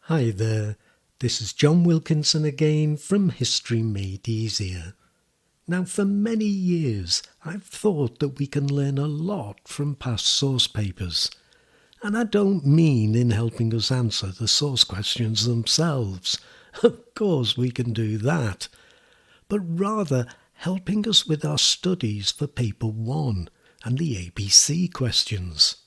Hi there, this is John Wilkinson again from History Made Easier. Now, for many years I've thought that we can learn a lot from past source papers, and I don't mean in helping us answer the source questions themselves. Of course we can do that, but rather helping us with our studies for Paper 1 and the ABC questions.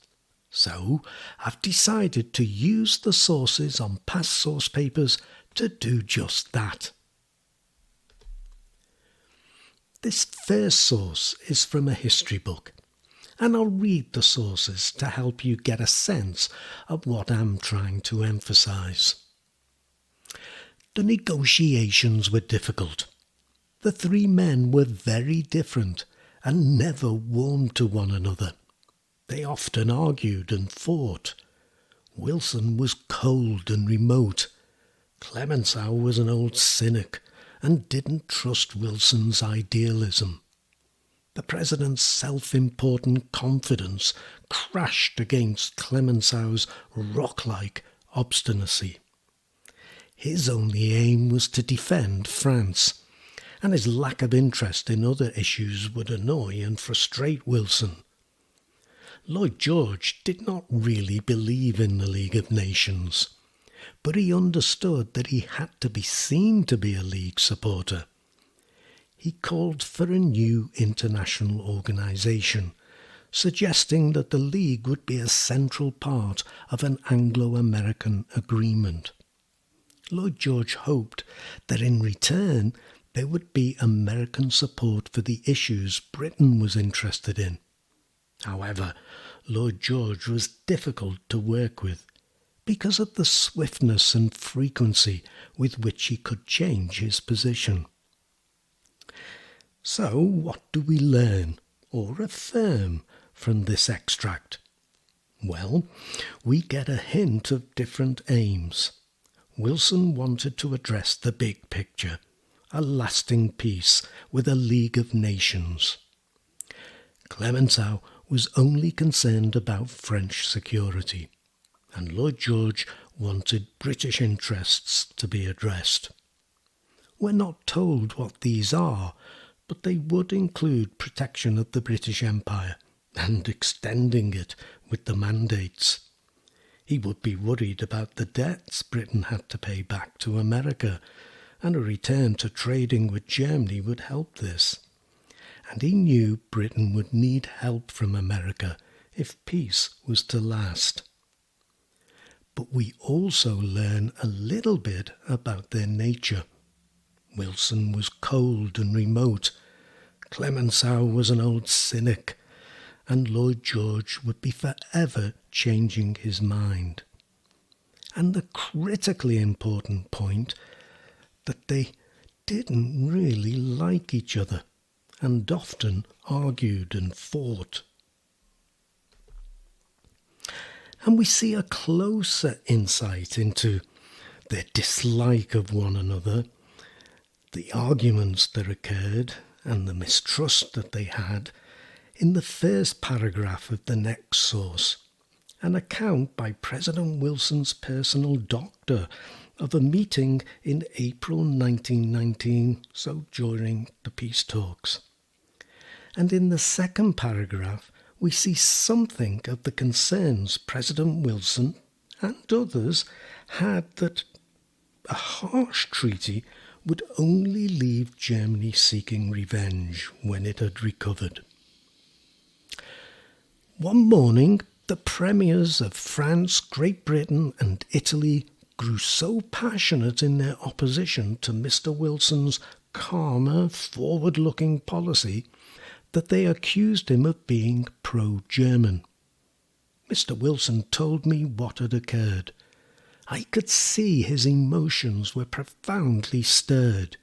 So, I've decided to use the sources on past source papers to do just that. This first source is from a history book, and I'll read the sources to help you get a sense of what I'm trying to emphasise. The negotiations were difficult. The three men were very different and never warmed to one another. They often argued and fought. Wilson was cold and remote. Clemenceau was an old cynic and didn't trust Wilson's idealism. The president's self-important confidence crashed against Clemenceau's rock-like obstinacy. His only aim was to defend France, and his lack of interest in other issues would annoy and frustrate Wilson. Lloyd George did not really believe in the League of Nations, but he understood that he had to be seen to be a League supporter. He called for a new international organisation, suggesting that the League would be a central part of an Anglo-American agreement. Lloyd George hoped that in return there would be American support for the issues Britain was interested in. However, Lloyd George was difficult to work with because of the swiftness and frequency with which he could change his position. So, what do we learn or affirm from this extract? Well, we get a hint of different aims. Wilson wanted to address the big picture, a lasting peace with a League of Nations. Clemenceau was only concerned about French security, and Lloyd George wanted British interests to be addressed. We're not told what these are, but they would include protection of the British Empire and extending it with the mandates. He would be worried about the debts Britain had to pay back to America, and a return to trading with Germany would help this. And he knew Britain would need help from America if peace was to last. But we also learn a little bit about their nature. Wilson was cold and remote, Clemenceau was an old cynic, and Lloyd George would be forever changing his mind. And the critically important point that they didn't really like each other and often argued and fought. And we see a closer insight into their dislike of one another, the arguments that occurred and the mistrust that they had in the first paragraph of the next source, an account by President Wilson's personal doctor of a meeting in April 1919, so during the peace talks. And in the second paragraph, we see something of the concerns President Wilson and others had that a harsh treaty would only leave Germany seeking revenge when it had recovered. One morning, the premiers of France, Great Britain and Italy grew so passionate in their opposition to Mr. Wilson's calmer, forward-looking policy that they accused him of being pro-German. Mr. Wilson told me what had occurred. I could see his emotions were profoundly stirred.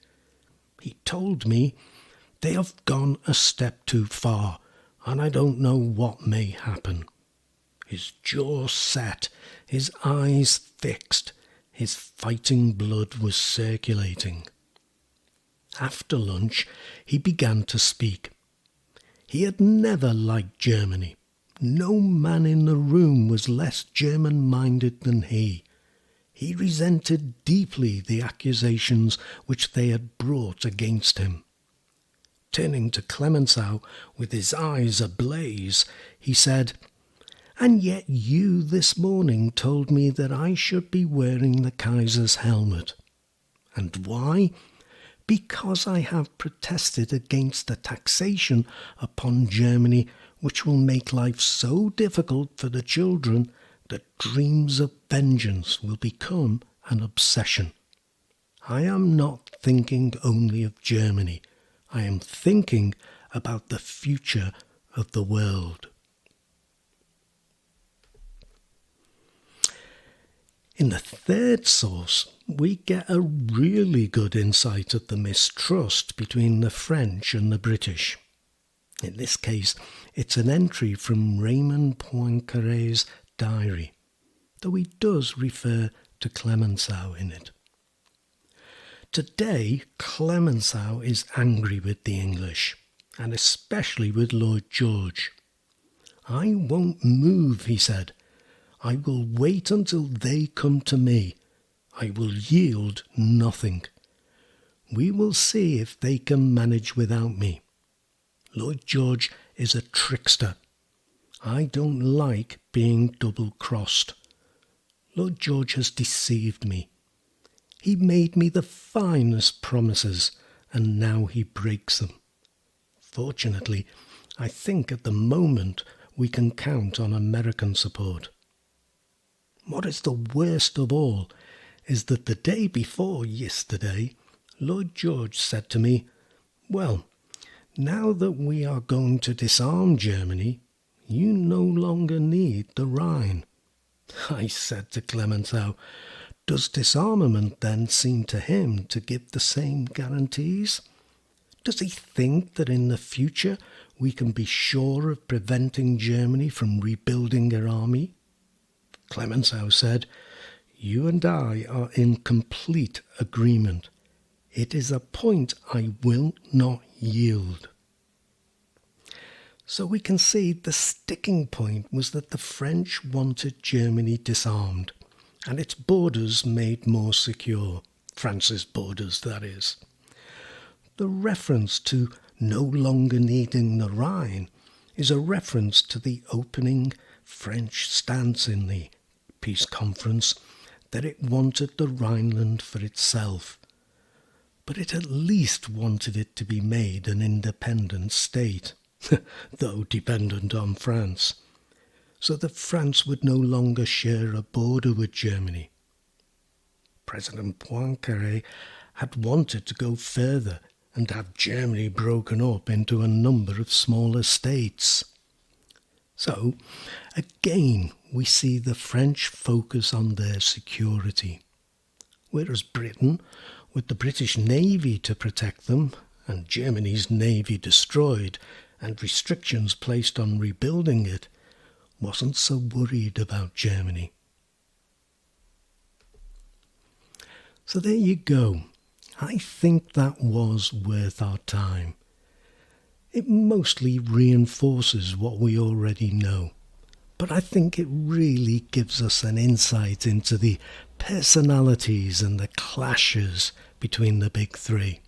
He told me, "They have gone a step too far, and I don't know what may happen." His jaw set, his eyes fixed, his fighting blood was circulating. After lunch, he began to speak. He had never liked Germany. No man in the room was less German-minded than he. He resented deeply the accusations which they had brought against him. Turning to Clemenceau with his eyes ablaze, he said, "And yet you this morning told me that I should be wearing the Kaiser's helmet. And why? Because I have protested against a taxation upon Germany which will make life so difficult for the children that dreams of vengeance will become an obsession. I am not thinking only of Germany. I am thinking about the future of the world." In the third source, we get a really good insight of the mistrust between the French and the British. In this case, it's an entry from Raymond Poincaré's diary, though he does refer to Clemenceau in it. Today, Clemenceau is angry with the English, and especially with Lloyd George. "I won't move," he said. "I will wait until they come to me. I will yield nothing. We will see if they can manage without me. Lloyd George is a trickster. I don't like being double-crossed. Lloyd George has deceived me. He made me the finest promises, and now he breaks them. Fortunately, I think at the moment we can count on American support. What is the worst of all is that the day before yesterday, Lloyd George said to me, 'Well, now that we are going to disarm Germany, you no longer need the Rhine.' I said to Clemenceau, 'Does disarmament then seem to him to give the same guarantees? Does he think that in the future we can be sure of preventing Germany from rebuilding her army?' Clemenceau said, 'You and I are in complete agreement. It is a point I will not yield.' So we can see the sticking point was that the French wanted Germany disarmed and its borders made more secure, France's borders, that is. The reference to no longer needing the Rhine is a reference to the opening French stance in the peace conference that it wanted the Rhineland for itself, but it at least wanted it to be made an independent state, though dependent on France, so that France would no longer share a border with Germany. President Poincaré had wanted to go further and have Germany broken up into a number of smaller states. So, again, we see the French focus on their security, whereas Britain, with the British Navy to protect them, and Germany's navy destroyed, and restrictions placed on rebuilding it, wasn't so worried about Germany. So there you go. I think that was worth our time. It mostly reinforces what we already know, but I think it really gives us an insight into the personalities and the clashes between the big three.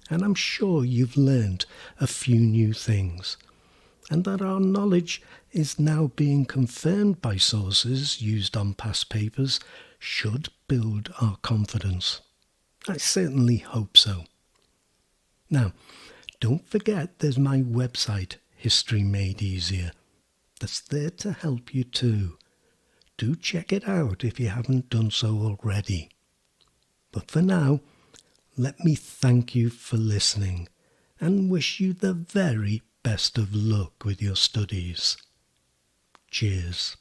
And I'm sure you've learned a few new things, and that our knowledge is now being confirmed by sources used on past papers should build our confidence. I certainly hope so. Now, don't forget there's my website, History Made Easier, that's there to help you too. Do check it out if you haven't done so already. But for now, let me thank you for listening and wish you the very best of luck with your studies. Cheers.